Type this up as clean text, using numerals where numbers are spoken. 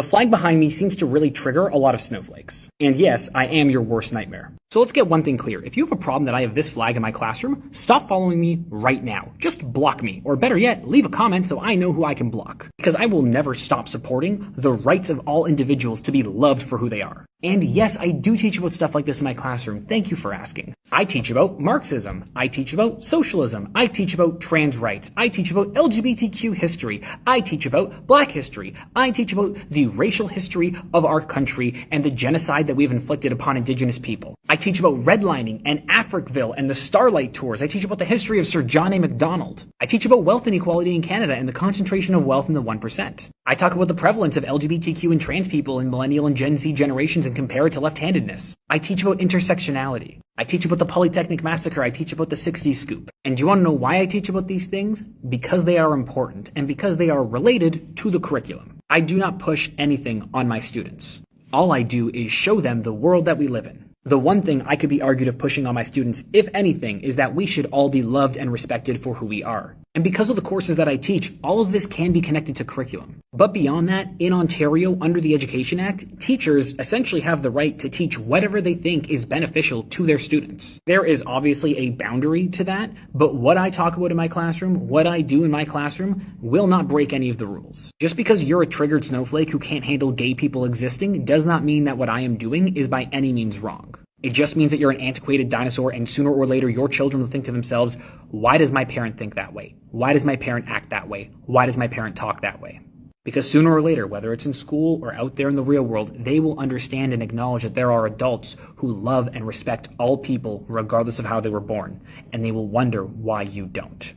The flag behind me seems to really trigger a lot of snowflakes. And yes, I am your worst nightmare. So let's get one thing clear. If you have a problem that I have this flag in my classroom, stop following me right now. Just block me. Or better yet, leave a comment so I know who I can block. Because I will never stop supporting the rights of all individuals to be loved for who they are. And yes, I do teach about stuff like this in my classroom. Thank you for asking. I teach about Marxism. I teach about socialism. I teach about trans rights. I teach about LGBTQ history. I teach about Black history. I teach about the racial history of our country and the genocide that we've inflicted upon indigenous people. I teach about redlining and Africville and the Starlight Tours. I teach about the history of Sir John A. Macdonald. I teach about wealth inequality in Canada and the concentration of wealth in the 1%. I talk about the prevalence of LGBTQ and trans people in millennial and Gen Z generations and compare it to left-handedness. I teach about intersectionality. I teach about the Polytechnic Massacre. I teach about the 60s scoop. And do you want to know why I teach about these things? Because they are important and because they are related to the curriculum. I do not push anything on my students. All I do is show them the world that we live in. The one thing I could be argued of pushing on my students, if anything, is that we should all be loved and respected for who we are. And because of the courses that I teach, all of this can be connected to curriculum. But beyond that, in Ontario, under the Education Act, teachers essentially have the right to teach whatever they think is beneficial to their students. There is obviously a boundary to that, but what I talk about in my classroom, what I do in my classroom, will not break any of the rules. Just because you're a triggered snowflake who can't handle gay people existing does not mean that what I am doing is by any means wrong. It just means that you're an antiquated dinosaur, and sooner or later your children will think to themselves, why does my parent think that way? Why does my parent act that way? Why does my parent talk that way? Because sooner or later, whether it's in school or out there in the real world, they will understand and acknowledge that there are adults who love and respect all people regardless of how they were born, and they will wonder why you don't.